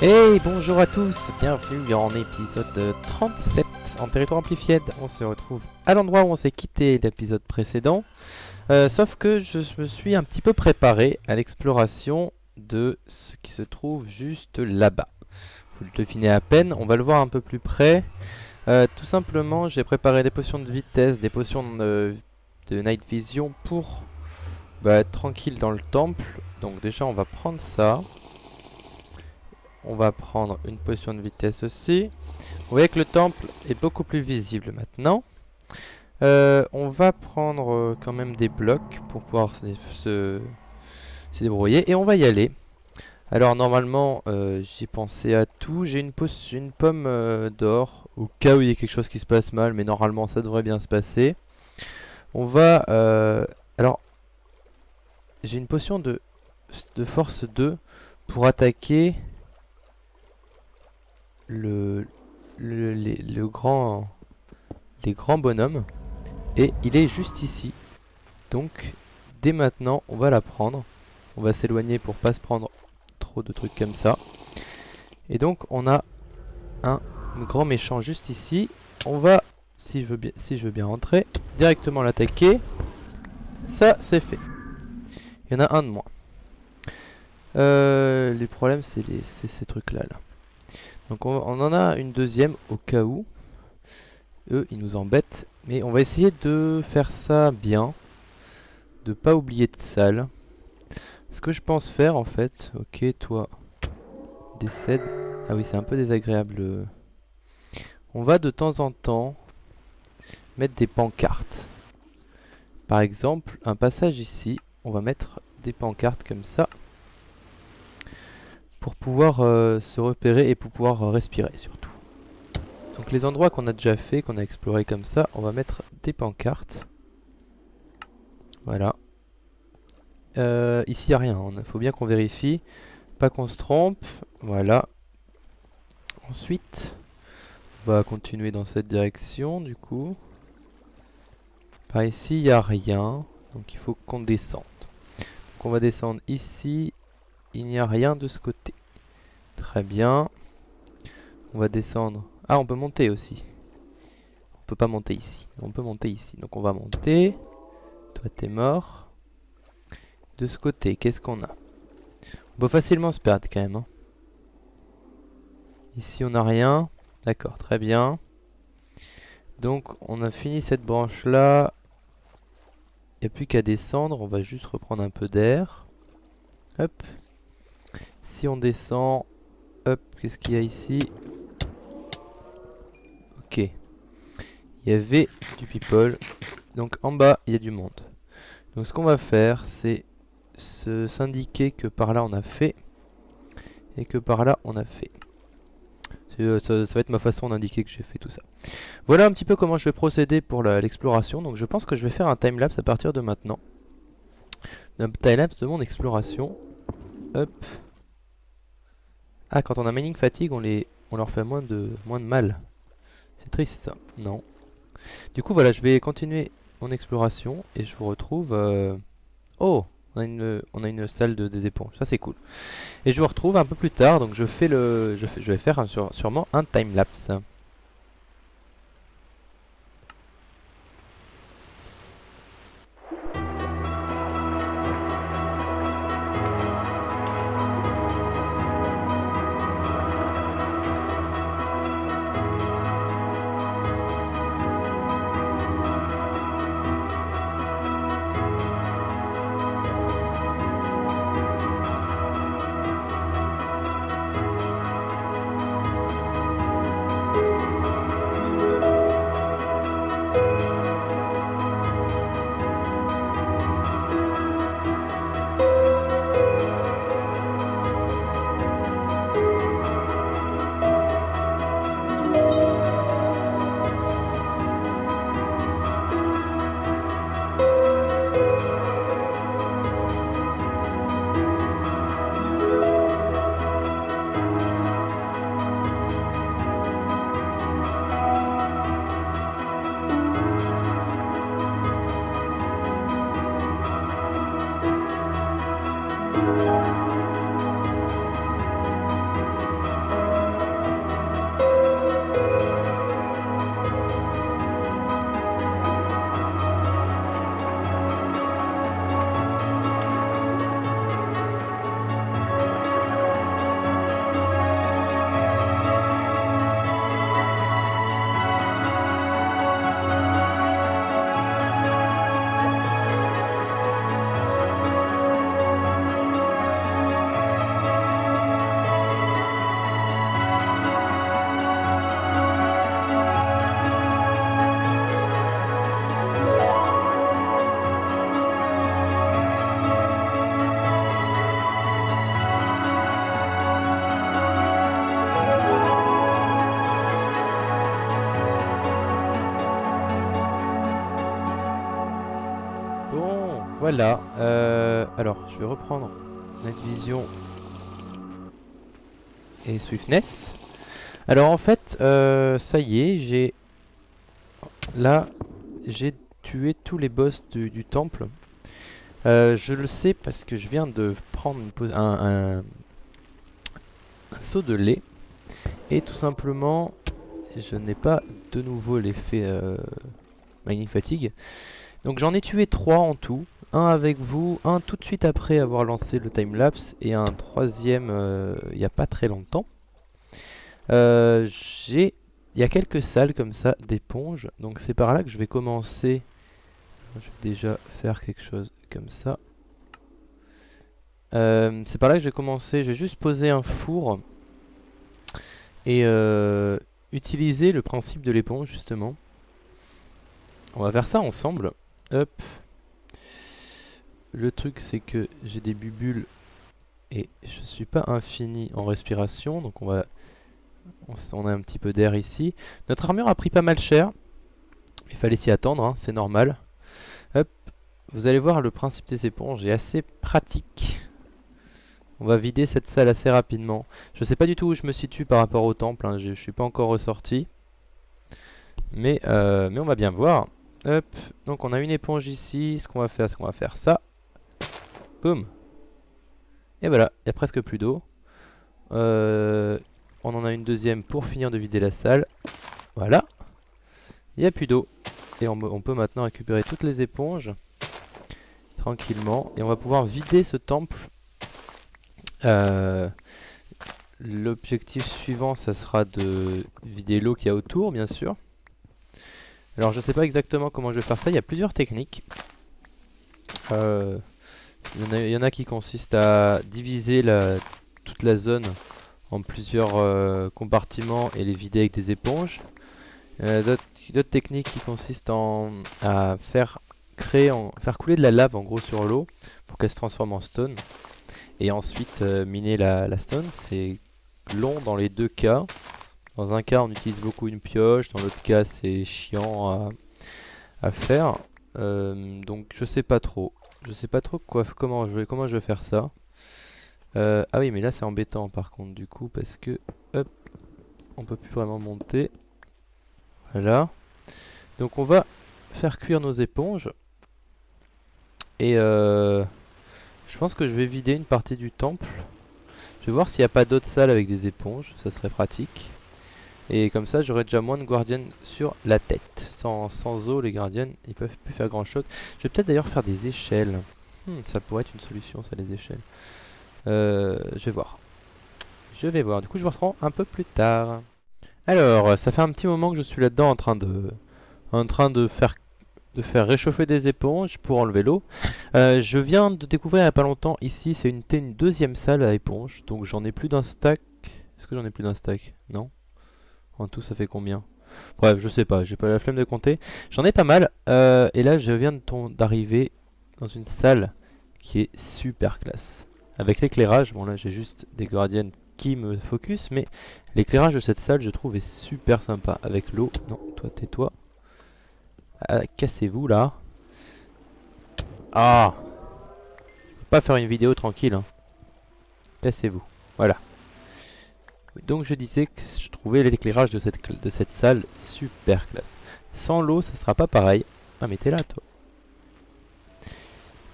Hey, bonjour à tous, bienvenue en épisode 37 en territoire amplifié. On se retrouve à l'endroit où on s'est quitté l'épisode précédent. Sauf que je me suis un petit peu préparé à l'exploration de ce qui se trouve juste là-bas. Vous le devinez à peine, on va le voir un peu plus près. Tout simplement, j'ai préparé des potions de vitesse, des potions de night vision pour être tranquille dans le temple. Donc déjà, on va prendre ça. On va prendre une potion de vitesse aussi. Vous voyez que le temple est beaucoup plus visible maintenant. On va prendre quand même des blocs pour pouvoir se débrouiller. Et on va y aller. Alors normalement, j'ai pensé à tout. J'ai une pomme d'or au cas où il y a quelque chose qui se passe mal. Mais normalement, ça devrait bien se passer. On va... alors, j'ai une potion de force 2 pour attaquer... les grands bonhommes, et il est juste ici. Donc dès maintenant on va la prendre. On va s'éloigner pour pas se prendre trop de trucs comme ça. Et donc on a un grand méchant juste ici. On va, si je veux bien rentrer, directement l'attaquer. Ça c'est fait. Il y en a un de moins. Les problèmes c'est ces trucs là. Donc on en a une deuxième au cas où. Eux, ils nous embêtent. Mais on va essayer de faire ça bien. De pas oublier de salle. Ce que je pense faire en fait... Ok, toi, décède. Ah oui, c'est un peu désagréable. On va de temps en temps mettre des pancartes. Par exemple, un passage ici. On va mettre des pancartes comme ça. Pour pouvoir se repérer et pour pouvoir respirer surtout. Donc les endroits qu'on a déjà fait, qu'on a exploré comme ça, on va mettre des pancartes. Voilà. Ici il n'y a rien, il faut bien qu'on vérifie. Pas qu'on se trompe. Voilà. Ensuite, on va continuer dans cette direction du coup. Par ici il n'y a rien, donc il faut qu'on descende. Donc on va descendre ici. Il n'y a rien de ce côté. Très bien. On va descendre. Ah, on peut monter aussi. On peut pas monter ici. On peut monter ici. Donc on va monter. Toi, t'es mort. De ce côté, qu'est-ce qu'on a? On peut facilement se perdre quand même. Hein. Ici, on n'a rien. D'accord, très bien. Donc, on a fini cette branche-là. Il n'y a plus qu'à descendre. On va juste reprendre un peu d'air. Hop. Si on descend... Hop, qu'est-ce qu'il y a ici? Ok. Il y avait du people. Donc en bas, il y a du monde. Donc ce qu'on va faire, c'est s'indiquer que par là on a fait. Et que par là on a fait. Ça va être ma façon d'indiquer que j'ai fait tout ça. Voilà un petit peu comment je vais procéder pour l'exploration. Donc je pense que je vais faire un timelapse à partir de maintenant. Un timelapse de mon exploration. Hop. Ah, quand on a mining fatigue, on leur fait moins de mal. C'est triste ça. Non. Du coup voilà, je vais continuer mon exploration et je vous retrouve... Oh, on a une salle des éponges, ça c'est cool. Et je vous retrouve un peu plus tard, donc je vais faire sûrement un timelapse. voilà. Alors, je vais reprendre Night Vision et Swiftness. Alors en fait, ça y est, j'ai tué tous les boss du temple. Je le sais parce que je viens de prendre un seau de lait. Et tout simplement, je n'ai pas de nouveau l'effet Mining Fatigue. Donc j'en ai tué 3 en tout. Un avec vous, un tout de suite après avoir lancé le timelapse et un troisième il n'y a pas très longtemps. Il y a quelques salles comme ça d'éponges, donc c'est par là que je vais commencer. Je vais déjà faire quelque chose comme ça. C'est par là que je vais commencer. Je vais juste poser un four et utiliser le principe de l'éponge justement. On va faire ça ensemble. Hop. Le truc c'est que j'ai des bubules et je suis pas infini en respiration, donc on a un petit peu d'air ici. Notre armure a pris pas mal cher. Il fallait s'y attendre, hein, c'est normal. Hop. Vous allez voir, le principe des éponges est assez pratique. On va vider cette salle assez rapidement. Je sais pas du tout où je me situe par rapport au temple, hein, je suis pas encore ressorti. Mais on va bien voir. Hop. Donc on a une éponge ici. Ce qu'on va faire, c'est qu'on va faire ça. Boum. Et voilà, il n'y a presque plus d'eau. On en a une deuxième pour finir de vider la salle. Voilà. Il n'y a plus d'eau. Et on peut maintenant récupérer toutes les éponges. Tranquillement. Et on va pouvoir vider ce temple. L'objectif suivant, ça sera de vider l'eau qu'il y a autour, bien sûr. Alors je sais pas exactement comment je vais faire ça. Il y a plusieurs techniques. Il y en a qui consistent à diviser toute la zone en plusieurs compartiments et les vider avec des éponges. D'autres techniques qui consistent à faire couler de la lave en gros sur l'eau pour qu'elle se transforme en stone. Et ensuite miner la stone. C'est long dans les deux cas. Dans un cas on utilise beaucoup une pioche, dans l'autre cas c'est chiant à faire. Donc je sais pas trop. Je sais pas trop comment je vais faire ça. Ah oui mais là c'est embêtant par contre du coup parce que hop, on peut plus vraiment monter. Voilà. Donc on va faire cuire nos éponges. Et je pense que je vais vider une partie du temple. Je vais voir s'il n'y a pas d'autres salles avec des éponges, ça serait pratique. Et comme ça j'aurai déjà moins de guardians sur la tête. Sans eau les guardians ils peuvent plus faire grand chose. Je vais peut-être d'ailleurs faire des échelles. Ça pourrait être une solution ça, les échelles. Je vais voir. Du coup je vous reprends un peu plus tard. Alors ça fait un petit moment que je suis là-dedans en train de faire réchauffer des éponges pour enlever l'eau. Je viens de découvrir il n'y a pas longtemps ici, c'est une deuxième salle à éponge. Donc j'en ai plus d'un stack. Est-ce que j'en ai plus d'un stack? Non. En tout ça fait combien? Bref je sais pas, j'ai pas la flemme de compter. J'en ai pas mal. Et là je viens d'arriver dans une salle qui est super classe. Avec l'éclairage, bon là j'ai juste des guardians qui me focus, mais l'éclairage de cette salle je trouve est super sympa. Avec l'eau, non toi tais-toi. Cassez-vous là. Ah, je peux pas faire une vidéo tranquille hein. Cassez-vous, voilà. Donc je disais que je trouvais l'éclairage de cette salle super classe. Sans l'eau ça sera pas pareil. Ah mais t'es là toi.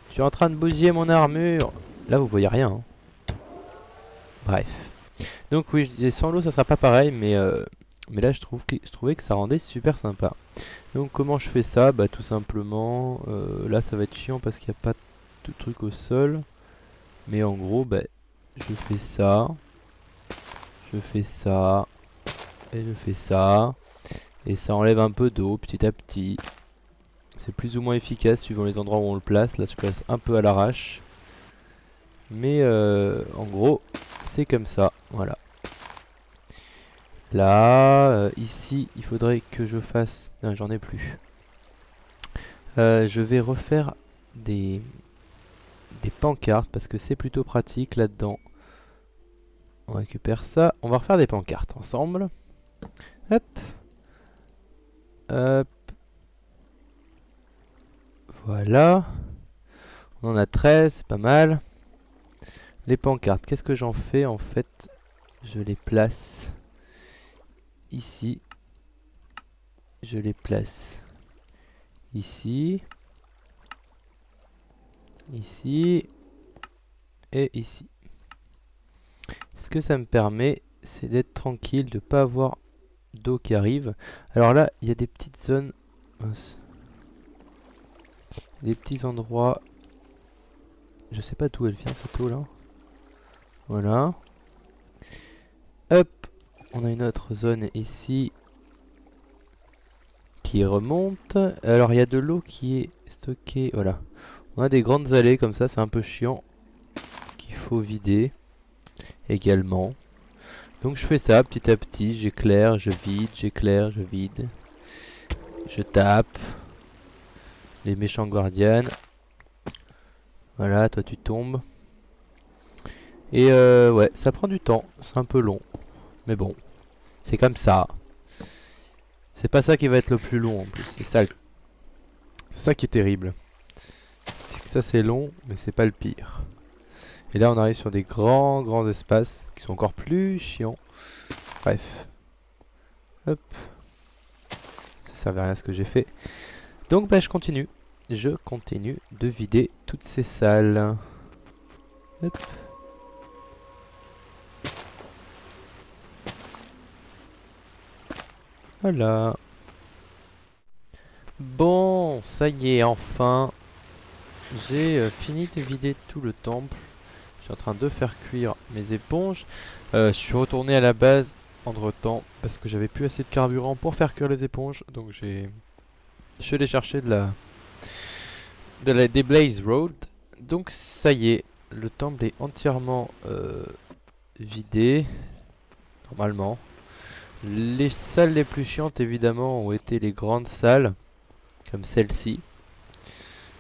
Tu es en train de bousiller mon armure. Là vous voyez rien hein. Bref. Donc oui je disais sans l'eau ça sera pas pareil, mais là je trouvais que ça rendait super sympa. Donc comment je fais ça? Bah tout simplement là ça va être chiant parce qu'il n'y a pas de truc au sol. Mais en gros bah je fais ça. Je fais ça. Et je fais ça. Et ça enlève un peu d'eau petit à petit. C'est plus ou moins efficace suivant les endroits où on le place. Là je place un peu à l'arrache. Mais en gros c'est comme ça. Voilà. Là, ici, il faudrait que je fasse... Non, j'en ai plus. Je vais refaire des pancartes parce que c'est plutôt pratique là-dedans. On récupère ça. On va refaire des pancartes ensemble. Hop. Hop. Voilà. On en a 13, c'est pas mal. Les pancartes, qu'est-ce que j'en fais en fait? Je les place ici. Je les place ici. Ici. Et ici. Ce que ça me permet, c'est d'être tranquille, de ne pas avoir d'eau qui arrive. Alors là, il y a des petites zones. Mince. Des petits endroits. Je sais pas d'où elle vient cette eau là. Voilà. Hop. On a une autre zone ici. Qui remonte. Alors il y a de l'eau qui est stockée. Voilà. On a des grandes allées comme ça, c'est un peu chiant. Qu'il faut vider. Également. Donc je fais ça petit à petit. J'éclaire, je vide, j'éclaire, je vide. Je tape. Les méchants guardians. Voilà, toi tu tombes. Et ouais, ça prend du temps. C'est un peu long. Mais bon, c'est comme ça. C'est pas ça qui va être le plus long en plus. C'est ça qui est terrible. C'est que ça c'est long, mais c'est pas le pire. Et là on arrive sur des grands espaces qui sont encore plus chiants. Bref. Hop. Ça servait à rien ce que j'ai fait. Donc bah je continue. Je continue de vider toutes ces salles. Hop. Voilà. Bon, ça y est, enfin. J'ai fini de vider tout le temple. Je suis en train de faire cuire mes éponges. Je suis retourné à la base entre temps parce que j'avais plus assez de carburant pour faire cuire les éponges. Donc je suis allé chercher des Blaze Road. Donc ça y est, le temple est entièrement vidé. Normalement. Les salles les plus chiantes évidemment ont été les grandes salles. Comme celle-ci.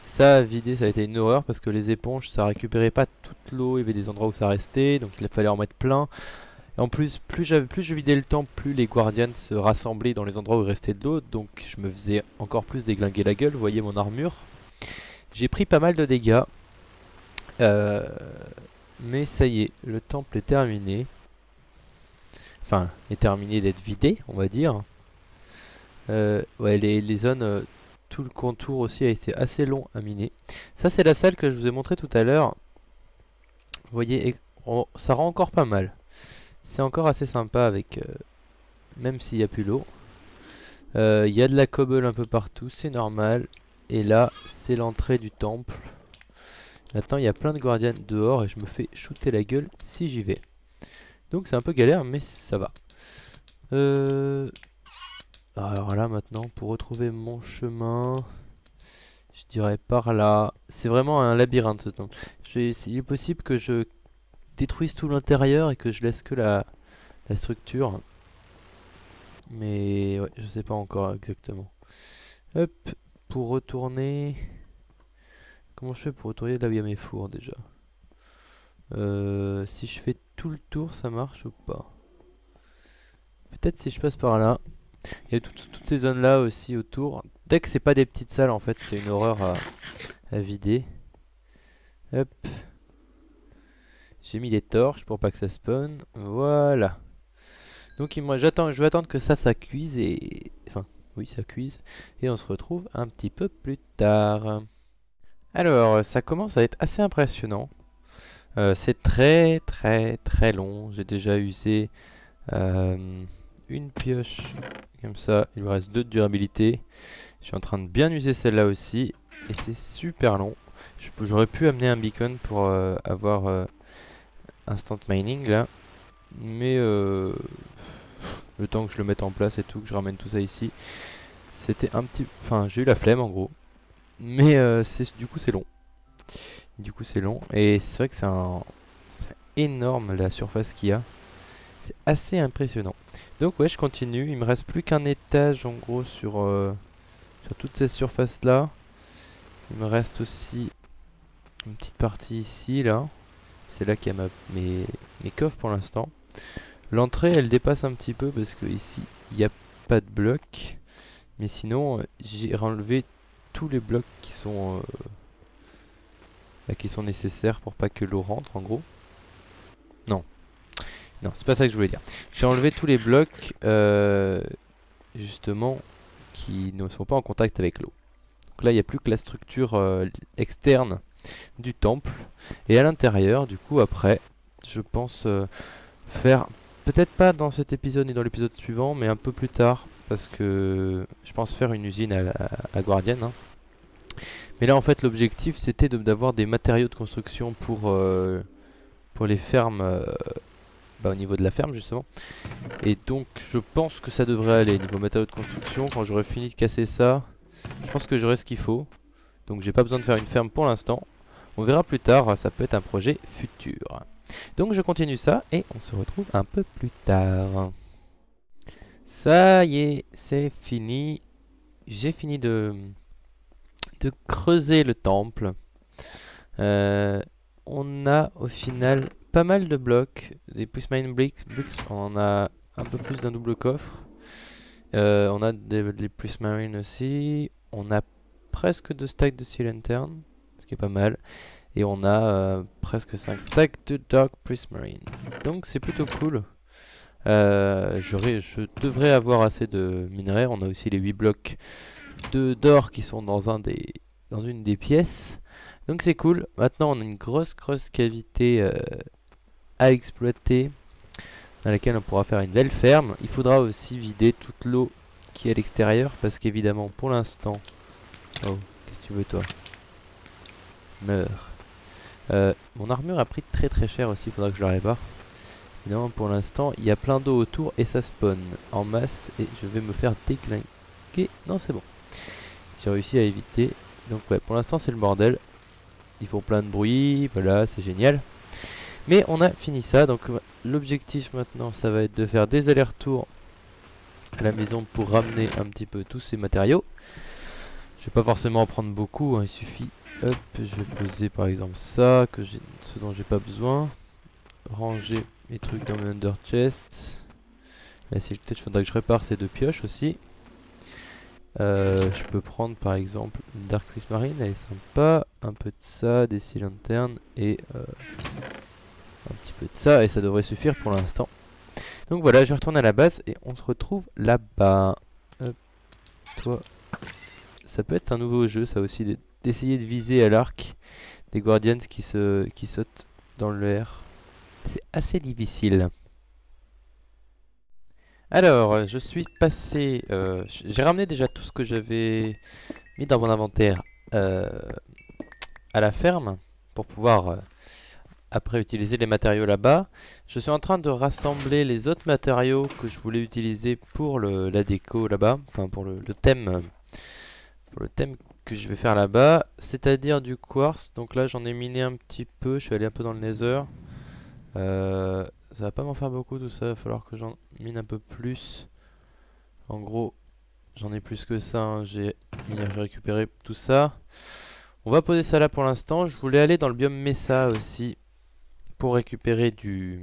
Ça à vider, ça a été une horreur parce que les éponges ça récupérait pas toute l'eau, il y avait des endroits où ça restait, donc il fallait en mettre plein. Et en plus, plus je vidais le temple, plus les guardians se rassemblaient dans les endroits où il restait de l'eau, donc je me faisais encore plus déglinguer la gueule, vous voyez mon armure. J'ai pris pas mal de dégâts, mais ça y est, le temple est terminé. Enfin, est terminé d'être vidé, on va dire. Ouais, les zones... tout le contour aussi a été assez long à miner. Ça c'est la salle que je vous ai montré tout à l'heure. Vous voyez, ça rend encore pas mal. C'est encore assez sympa avec... même s'il n'y a plus l'eau. Il y a de la cobble un peu partout, c'est normal. Et là, c'est l'entrée du temple. Maintenant, il y a plein de guardians dehors et je me fais shooter la gueule si j'y vais. Donc c'est un peu galère, mais ça va. Alors là maintenant pour retrouver mon chemin, je dirais par là. C'est vraiment un labyrinthe ce temple. Il est possible que je détruise tout l'intérieur et que je laisse que la structure. Mais ouais, je sais pas encore exactement. Hop, pour retourner... Comment je fais pour retourner là où il y a mes fours déjà? Si je fais tout le tour ça marche ou pas? Peut-être si je passe par là. Il y a toutes ces zones là aussi autour. Dès que c'est pas des petites salles en fait, c'est une horreur à vider. Hop. J'ai mis des torches pour pas que ça spawn. Voilà. Donc je vais attendre que ça cuise et... Enfin, oui ça cuise. Et on se retrouve un petit peu plus tard. Alors, ça commence à être assez impressionnant. C'est très long. J'ai déjà usé une pioche. Comme ça, il me reste 2 de durabilité. Je suis en train de bien user celle-là aussi. Et c'est super long. J'aurais pu amener un beacon pour avoir instant mining là. Mais le temps que je le mette en place et tout, que je ramène tout ça ici. C'était un petit... Enfin, j'ai eu la flemme en gros. Mais du coup c'est long. Et c'est vrai que c'est énorme la surface qu'il y a. C'est assez impressionnant. Donc ouais, je continue. Il me reste plus qu'un étage en gros sur toutes ces surfaces là. Il me reste aussi une petite partie ici là. C'est là qu'il y a mes coffres pour l'instant. L'entrée elle dépasse un petit peu parce que ici il n'y a pas de blocs. Mais sinon j'ai enlevé tous les blocs qui sont qui sont nécessaires pour pas que l'eau rentre en gros. Non, non, c'est pas ça que je voulais dire. J'ai enlevé tous les blocs justement qui ne sont pas en contact avec l'eau. Donc là il n'y a plus que la structure externe du temple. Et à l'intérieur, du coup après, je pense faire, peut-être pas dans cet épisode ni dans l'épisode suivant, mais un peu plus tard, parce que je pense faire une usine à Guardian. Hein. Mais là en fait l'objectif c'était d'avoir des matériaux de construction pour les fermes, au niveau de la ferme justement. Et donc je pense que ça devrait aller niveau matériaux de construction. Quand j'aurai fini de casser ça, je pense que j'aurai ce qu'il faut. Donc j'ai pas besoin de faire une ferme pour l'instant. On verra plus tard, ça peut être un projet futur. Donc je continue ça et on se retrouve un peu plus tard. Ça y est, c'est fini. J'ai fini de creuser le temple. On a au final pas mal de blocs. Des Prismarine bricks, on en a un peu plus d'un double coffre. On a des Prismarine aussi. On a presque 2 stacks de Sea Lantern, ce qui est pas mal. Et on a presque 5 stacks de Dark Prismarine. Donc c'est plutôt cool. Je devrais avoir assez de minerais. On a aussi les 8 blocs d'or qui sont dans une des pièces. Donc c'est cool. Maintenant on a une grosse cavité à exploiter, dans laquelle on pourra faire une belle ferme. Il faudra aussi vider toute l'eau qui est à l'extérieur, parce qu'évidemment pour l'instant... Oh, qu'est-ce que tu veux toi? Meurs. Mon armure a pris très cher aussi, il faudra que je la répare. Évidemment pour l'instant il y a plein d'eau autour et ça spawn en masse et je vais me faire déclinquer. Non c'est bon. J'ai réussi à éviter. Donc ouais, pour l'instant c'est le bordel. Ils font plein de bruit, voilà, c'est génial. Mais on a fini ça, donc l'objectif maintenant ça va être de faire des allers-retours à la maison pour ramener un petit peu tous ces matériaux. Je vais pas forcément en prendre beaucoup, hein, il suffit. Hop, je vais poser par exemple ça, ce dont j'ai pas besoin. Ranger mes trucs dans mes under chest. Là c'est peut-être il faudra que je répare ces 2 pioches aussi. Je peux prendre par exemple une Dark Prismarine, elle est sympa. Un peu de ça, des Sea Lantern et un petit peu de ça, et ça devrait suffire pour l'instant. Donc voilà, je retourne à la base et on se retrouve là-bas. Toi, ça peut être un nouveau jeu, ça aussi, d'essayer de viser à l'arc des Guardians qui sautent dans l'air. C'est assez difficile. Alors, je suis passé... j'ai ramené déjà tout ce que j'avais mis dans mon inventaire à la ferme pour pouvoir après utiliser les matériaux là-bas. Je suis en train de rassembler les autres matériaux que je voulais utiliser pour la déco là-bas, enfin pour le thème que je vais faire là-bas, c'est-à-dire du quartz. Donc là j'en ai miné un petit peu, je suis allé un peu dans le nether. Ça va pas m'en faire beaucoup tout ça, il va falloir que j'en mine un peu plus. En gros, j'en ai plus que ça, hein. J'ai récupéré tout ça. On va poser ça là pour l'instant. Je voulais aller dans le biome Mesa aussi pour récupérer tout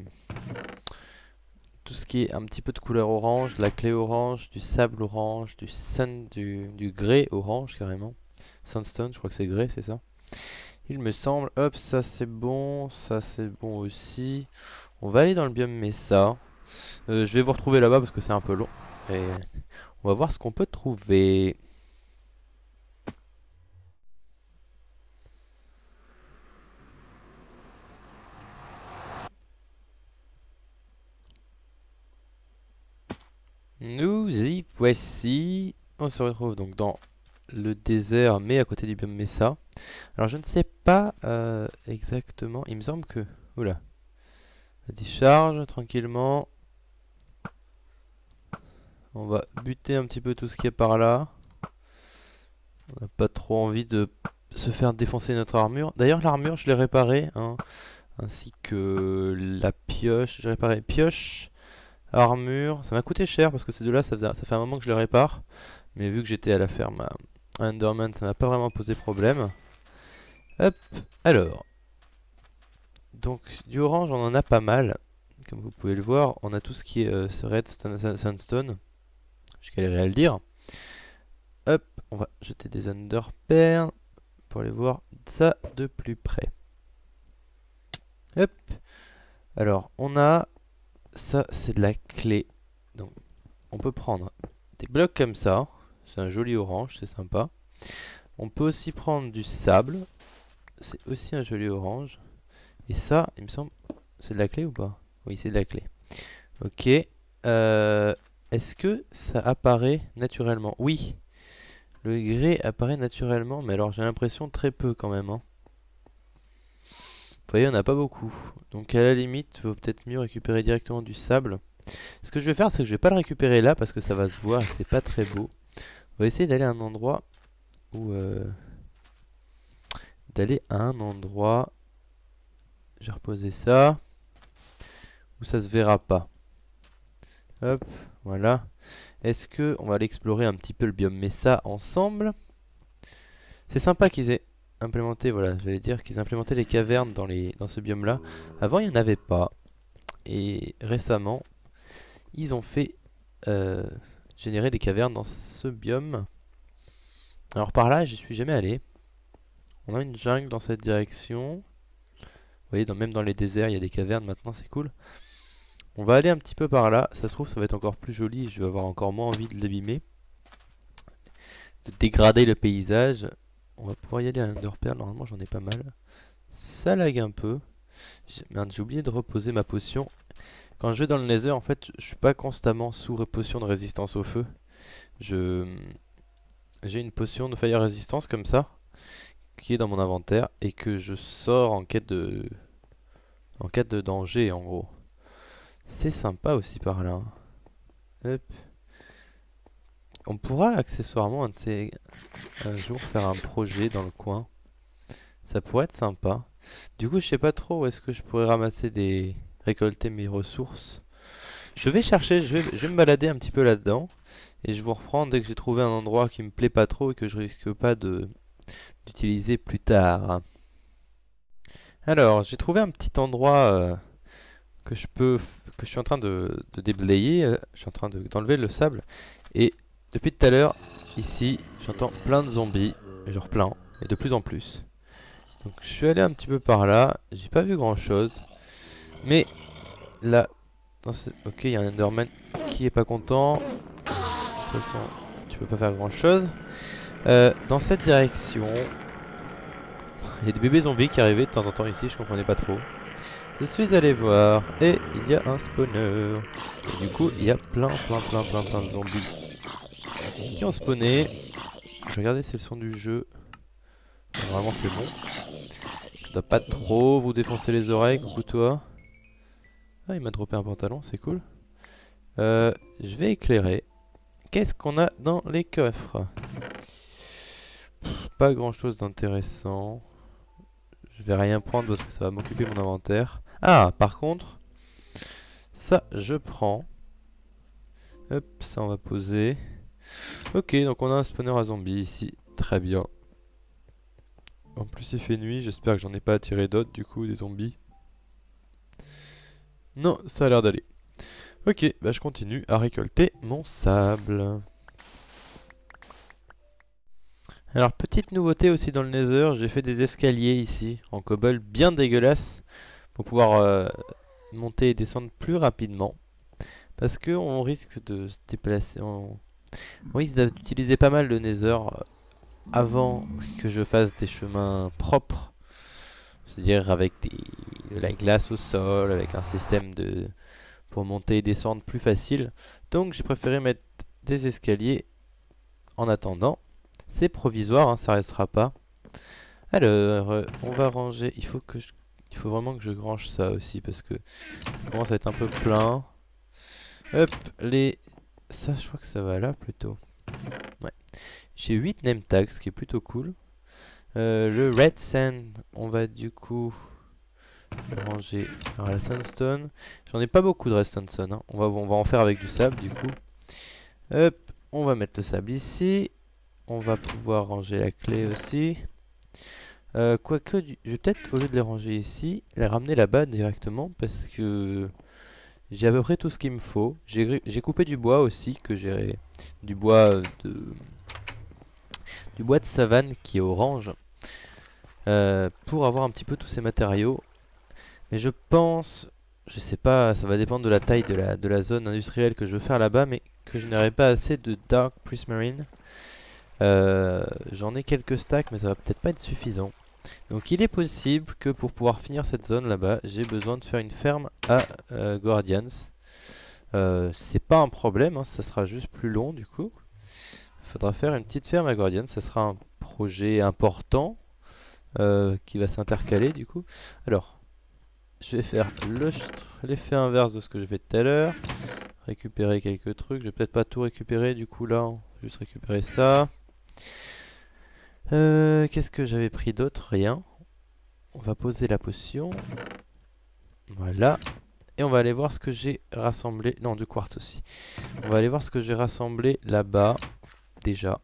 ce qui est un petit peu de couleur orange, de la clé orange, du sable orange, du grès orange carrément. Sandstone, je crois que c'est grès, c'est ça. Il me semble. Hop, ça c'est bon aussi. On va aller dans le biome Mesa. Je vais vous retrouver là-bas parce que c'est un peu long. Et on va voir ce qu'on peut trouver. Nous y voici. On se retrouve donc dans le désert, mais à côté du biome Mesa. Alors je ne sais pas exactement. Il me semble que... Oula. Vas-y, charge tranquillement. On va buter un petit peu tout ce qui est par là. On n'a pas trop envie de se faire défoncer notre armure. D'ailleurs l'armure je l'ai réparée, hein, ainsi que la pioche. J'ai réparé pioche, armure. Ça m'a coûté cher parce que ces deux-là ça fait un moment que je les répare. Mais vu que j'étais à la ferme à Enderman, ça m'a pas vraiment posé problème. Hop, alors. Donc du orange on en a pas mal. Comme vous pouvez le voir, on a tout ce qui est red sandstone. Je galérais à le dire. Hop, on va jeter des underperles pour aller voir ça de plus près. Hop. Alors, on a... Ça, c'est de la clé. Donc, on peut prendre des blocs comme ça. C'est un joli orange, c'est sympa. On peut aussi prendre du sable. C'est aussi un joli orange. Et ça, il me semble... C'est de la clé ou pas? Oui, c'est de la clé. Ok. Est-ce que ça apparaît naturellement? Oui. Le grès apparaît naturellement, mais alors j'ai l'impression très peu quand même. Hein. Vous voyez, on n'a pas beaucoup. Donc à la limite, il vaut peut-être mieux récupérer directement du sable. Ce que je vais faire, c'est que je vais pas le récupérer là parce que ça va se voir et que c'est pas très beau. On va essayer d'aller à un endroit où... Je vais reposer ça. Où ça se verra pas. Hop, voilà. Est-ce que on va aller explorer un petit peu le biome, mais ça ensemble. C'est sympa qu'ils aient implémenté, voilà, j'allais dire qu'ils aient implémenté les cavernes dans ce biome-là. Avant, il n'y en avait pas. Et récemment, ils ont fait générer des cavernes dans ce biome. Alors par là, j'y suis jamais allé. On a une jungle dans cette direction. Vous voyez, même dans les déserts, il y a des cavernes maintenant, c'est cool. On va aller un petit peu par là. Ça se trouve, ça va être encore plus joli. Je vais avoir encore moins envie de l'abîmer. De dégrader le paysage. On va pouvoir y aller à l'Underpearl. Normalement, j'en ai pas mal. Ça lag un peu. Merde, j'ai oublié de reposer ma potion. Quand je vais dans le Nether, en fait, je suis pas constamment sous potion de résistance au feu. J'ai une potion de fire résistance comme ça, qui est dans mon inventaire et que je sors en quête de danger, en gros. C'est sympa aussi par là. Hop. On pourra accessoirement un jour faire un projet dans le coin. Ça pourrait être sympa. Du coup, je sais pas trop où est-ce que je pourrais récolter mes ressources. Je vais chercher, je vais me balader un petit peu là-dedans. Et je vous reprends dès que j'ai trouvé un endroit qui me plaît pas trop et que je risque pas d'utiliser plus tard. Alors, j'ai trouvé un petit endroit que je suis en train de déblayer. Je suis en train d'enlever le sable. Et depuis tout à l'heure, ici, j'entends plein de zombies. Genre plein, et de plus en plus. Donc je suis allé un petit peu par là. J'ai pas vu grand chose. Mais là, ok, il y a un Enderman qui est pas content. De toute façon, tu peux pas faire grand chose. Dans cette direction, il y a des bébés zombies qui arrivaient de temps en temps ici, je comprenais pas trop. Je suis allé voir et il y a un spawner. Et du coup, il y a plein de zombies qui ont spawné. Je vais regarder si c'est le son du jeu. Normalement, c'est bon. Ça doit pas trop vous défoncer les oreilles, coucou toi. Ah, il m'a droppé un pantalon, c'est cool. Je vais éclairer. Qu'est-ce qu'on a dans les coffres? Pas grand chose d'intéressant. Je vais rien prendre parce que ça va m'occuper mon inventaire. Ah, par contre, ça je prends. Hop, ça on va poser. Ok, donc on a un spawner à zombies ici. Très bien. En plus il fait nuit, j'espère que j'en ai pas attiré d'autres du coup, des zombies. Non, ça a l'air d'aller. Ok, bah je continue à récolter mon sable. Alors petite nouveauté aussi dans le Nether, j'ai fait des escaliers ici en cobble bien dégueulasses pour pouvoir monter et descendre plus rapidement. Parce que on risque de se déplacer, on risque d'utiliser pas mal le Nether avant que je fasse des chemins propres. C'est-à-dire avec de la glace au sol, avec un système pour monter et descendre plus facile. Donc j'ai préféré mettre des escaliers en attendant. C'est provisoire, hein, ça restera pas. Alors, on va ranger. Il faut vraiment que je range ça aussi parce que ça commence à être un peu plein. Hop, ça, je crois que ça va là plutôt. Ouais. J'ai 8 name tags, ce qui est plutôt cool. Le red sand, on va du coup le ranger par la sandstone. J'en ai pas beaucoup de red sandstone. Hein. On va en faire avec du sable du coup. Hop, on va mettre le sable ici. On va pouvoir ranger la clé aussi. Quoique, je vais peut-être, au lieu de les ranger ici, les ramener là-bas directement parce que j'ai à peu près tout ce qu'il me faut. J'ai coupé du bois aussi, du bois de savane qui est orange pour avoir un petit peu tous ces matériaux. Mais je pense, je sais pas, ça va dépendre de la taille de la zone industrielle que je veux faire là-bas, mais que je n'aurai pas assez de Dark Prismarine. J'en ai quelques stacks, mais ça va peut-être pas être suffisant. Donc il est possible que pour pouvoir finir cette zone là-bas, j'ai besoin de faire une ferme à Guardians. C'est pas un problème, hein, ça sera juste plus long du coup. Il faudra faire une petite ferme à Guardians, ça sera un projet important qui va s'intercaler du coup. Alors, je vais faire l'effet inverse de ce que j'ai fait tout à l'heure. Récupérer quelques trucs, je vais peut-être pas tout récupérer du coup là, juste récupérer ça. Qu'est-ce que j'avais pris d'autre? Rien. On va poser la potion. Voilà. Et on va aller voir ce que j'ai rassemblé. Non, du quartz aussi. On va aller voir ce que j'ai rassemblé là-bas. Déjà.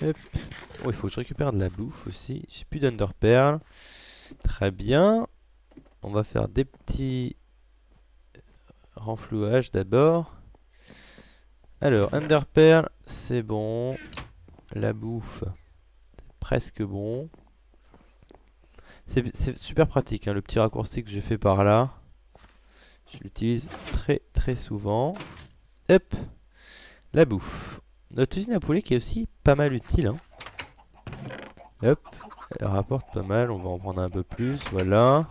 Hop. Oh, il faut que je récupère de la bouffe aussi. J'ai plus d'underpearl. Très bien. On va faire des petits renflouages d'abord. Alors, underpearl, c'est bon. La bouffe, presque bon. C'est super pratique, hein, le petit raccourci que j'ai fait par là. Je l'utilise très souvent. Hop, la bouffe. Notre usine à poulet qui est aussi pas mal utile. Hein. Hop, elle rapporte pas mal, on va en prendre un peu plus, voilà.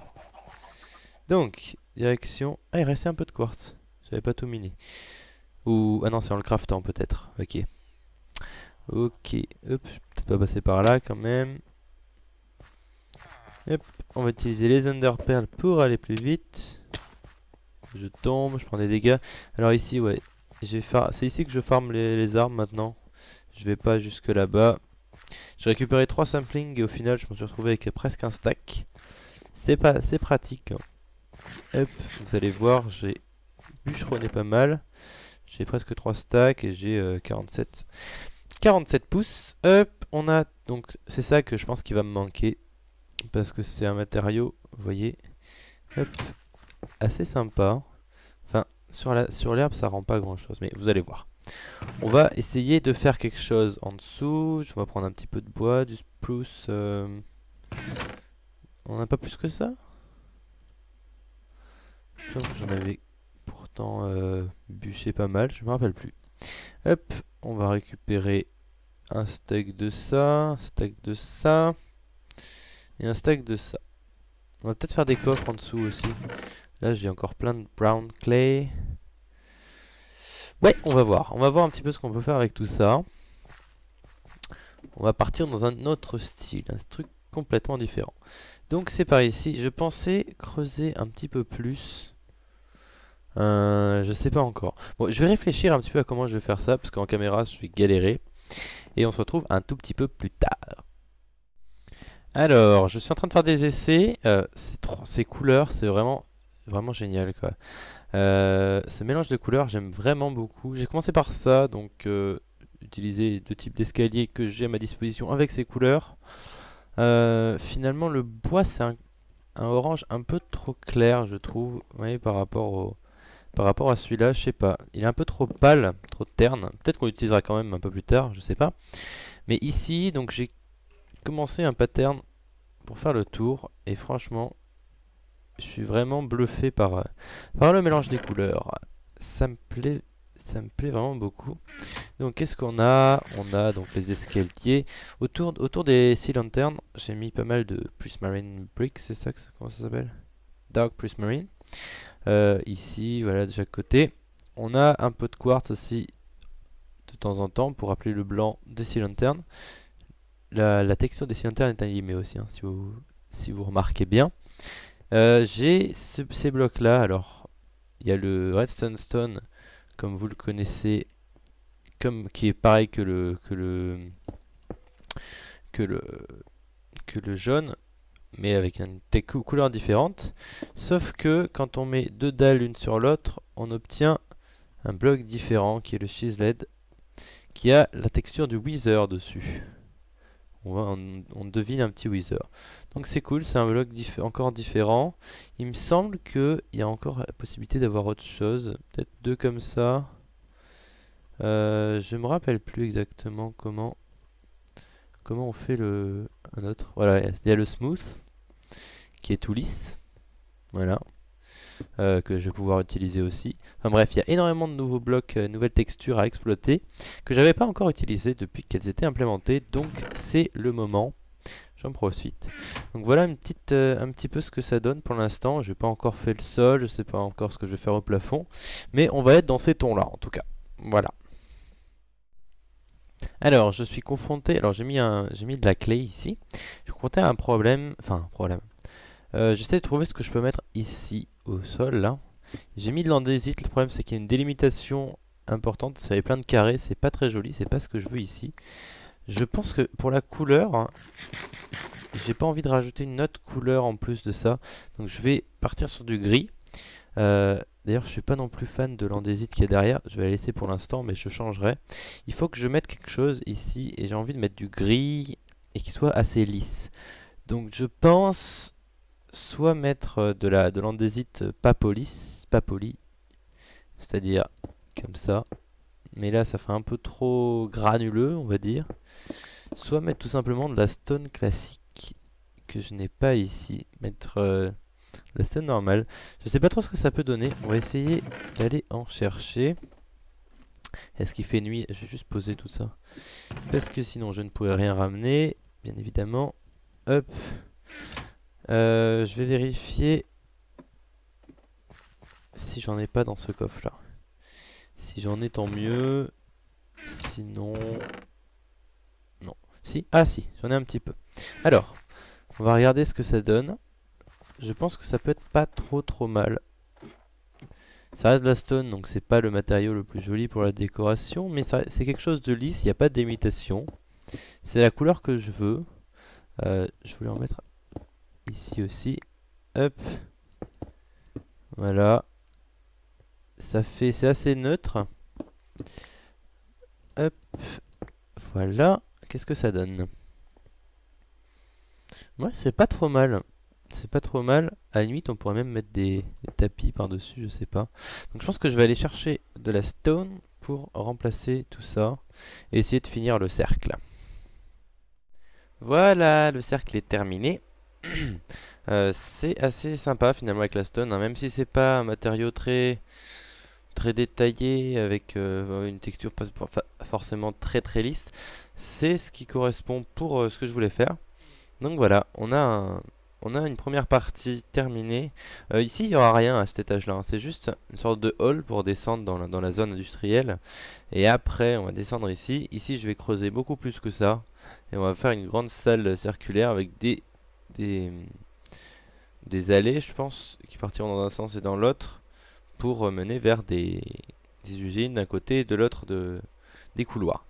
Donc, direction... Ah, il restait un peu de quartz. J'avais pas tout miné. Ou... Ah non, c'est en le craftant peut-être. Ok. Ok, hop, je vais peut-être pas passer par là quand même. Hop, on va utiliser les underpearls pour aller plus vite. Je tombe, je prends des dégâts. Alors ici, ouais, c'est ici que je farm les armes maintenant. Je vais pas jusque là-bas. J'ai récupéré 3 samplings et au final, je me suis retrouvé avec presque un stack. C'est pratique. Hein. Hop, vous allez voir, j'ai bûcheronné pas mal. J'ai presque 3 stacks et j'ai 47 pouces. Hop, on a donc, c'est ça que je pense qu'il va me manquer. Parce que c'est un matériau, vous voyez, hop, assez sympa. Enfin, sur l'herbe, ça rend pas grand chose, mais vous allez voir. On va essayer de faire quelque chose en dessous. Je vais prendre un petit peu de bois, du spruce. On n'a pas plus que ça. J'en avais pourtant bûché pas mal, je me rappelle plus. Hop, on va récupérer un stack de ça, un stack de ça. Et un stack de ça. On va peut-être faire des coffres en dessous aussi. Là, j'ai encore plein de brown clay. Ouais, on va voir. On va voir un petit peu ce qu'on peut faire avec tout ça. On va partir dans un autre style. Un truc complètement différent. Donc, c'est par ici. Je pensais creuser un petit peu plus. Je sais pas encore. Bon, je vais réfléchir un petit peu à comment je vais faire ça. Parce qu'en caméra, je vais galérer. Et on se retrouve un tout petit peu plus tard. Alors, je suis en train de faire des essais. Ces couleurs, c'est vraiment génial, quoi. Ce mélange de couleurs, j'aime vraiment beaucoup. J'ai commencé par ça, donc utiliser deux types d'escaliers que j'ai à ma disposition avec ces couleurs. Finalement, le bois, c'est un orange un peu trop clair, je trouve. Vous voyez, par rapport à celui-là, je sais pas. Il est un peu trop pâle, trop terne. Peut-être qu'on l'utilisera quand même un peu plus tard, je sais pas. Mais ici, donc j'ai commencé un pattern pour faire le tour. Et franchement, je suis vraiment bluffé par le mélange des couleurs. Ça me plaît vraiment beaucoup. Donc qu'est-ce qu'on a? On a donc les escaliers. Autour des sea lanterns, j'ai mis pas mal de prismarine bricks, c'est ça, comment ça s'appelle? Dark prismarine. Ici, voilà, de chaque côté. On a un peu de quartz aussi de temps en temps pour rappeler le blanc des sea lanterns. La texture des sea lanterns est animée aussi, hein, si vous remarquez bien. J'ai ces blocs là. Alors il y a le redstone stone comme vous le connaissez, qui est pareil que le jaune, mais avec une couleur différente. Sauf que quand on met deux dalles l'une sur l'autre, on obtient un bloc différent qui est le chiseled, qui a la texture du wither dessus. On devine un petit wither. Donc c'est cool, c'est un bloc encore différent. Il me semble qu'il y a encore la possibilité d'avoir autre chose. Peut-être deux comme ça. Je me rappelle plus exactement comment on fait un autre. Voilà, il y a le smooth. qui est tout lisse. Voilà. Que je vais pouvoir utiliser aussi. Enfin bref, il y a énormément de nouveaux blocs, nouvelles textures à exploiter que j'avais pas encore utilisées depuis qu'elles étaient implémentées. Donc c'est le moment. J'en profite. Donc voilà un petit peu ce que ça donne pour l'instant. J'ai pas encore fait le sol, je sais pas encore ce que je vais faire au plafond, mais on va être dans ces tons là en tout cas. Voilà. Alors, je suis confronté. Alors, j'ai mis de la clé ici. Je suis confronté à un problème. Enfin, un problème. J'essaie de trouver ce que je peux mettre ici au sol là. J'ai mis de l'andésite. Le problème, c'est qu'il y a une délimitation importante. Ça fait plein de carrés. C'est pas très joli. C'est pas ce que je veux ici. Je pense que pour la couleur, hein, j'ai pas envie de rajouter une autre couleur en plus de ça. Donc, je vais partir sur du gris. D'ailleurs, je suis pas non plus fan de l'andésite qui est derrière. Je vais la laisser pour l'instant, mais je changerai. Il faut que je mette quelque chose ici, et j'ai envie de mettre du gris et qui soit assez lisse. Donc, je pense soit mettre de l'andésite pas poli, c'est-à-dire comme ça. Mais là, ça fait un peu trop granuleux, on va dire. Soit mettre tout simplement de la stone classique que je n'ai pas ici. Mettre la stone normale. Je sais pas trop ce que ça peut donner. On va essayer d'aller en chercher. Est-ce qu'il fait nuit? Je vais juste poser tout ça. Parce que sinon je ne pourrais rien ramener. Bien évidemment. Hop. Je vais vérifier si j'en ai pas dans ce coffre là. Si j'en ai, tant mieux. Sinon... non. Si? Ah si, j'en ai un petit peu. Alors, on va regarder ce que ça donne. Je pense que ça peut être pas trop mal. Ça reste de la stone, donc c'est pas le matériau le plus joli pour la décoration, mais c'est quelque chose de lisse, il n'y a pas d'imitation. C'est la couleur que je veux. Je voulais en mettre ici aussi. Hop. Voilà. C'est assez neutre. Hop. Voilà. Qu'est-ce que ça donne? Ouais, c'est pas trop mal. C'est pas trop mal. À la limite, on pourrait même mettre des tapis par-dessus, je sais pas. Donc je pense que je vais aller chercher de la stone pour remplacer tout ça. Et essayer de finir le cercle. Voilà, le cercle est terminé. C'est assez sympa finalement avec la stone, hein, même si c'est pas un matériau très détaillé avec une texture pas forcément très lisse. C'est ce qui correspond pour ce que je voulais faire. Donc voilà, on a une première partie terminée. Ici, il n'y aura rien à cet étage-là, hein. C'est juste une sorte de hall pour descendre dans la zone industrielle. Et après, on va descendre ici. Ici, je vais creuser beaucoup plus que ça. Et on va faire une grande salle circulaire avec des allées, je pense, qui partiront dans un sens et dans l'autre pour mener vers des usines d'un côté et de l'autre des couloirs.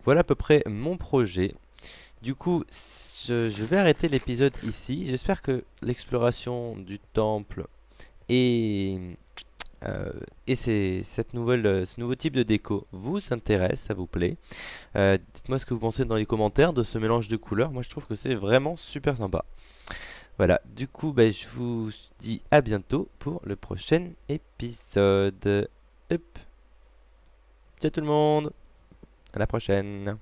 Voilà à peu près mon projet. Du coup, je vais arrêter l'épisode ici. J'espère que l'exploration du temple et ce nouveau type de déco vous intéresse, ça vous plaît. Dites-moi ce que vous pensez dans les commentaires de ce mélange de couleurs. Moi, je trouve que c'est vraiment super sympa. Voilà, du coup, je vous dis à bientôt pour le prochain épisode. Hop. Ciao tout le monde, à la prochaine.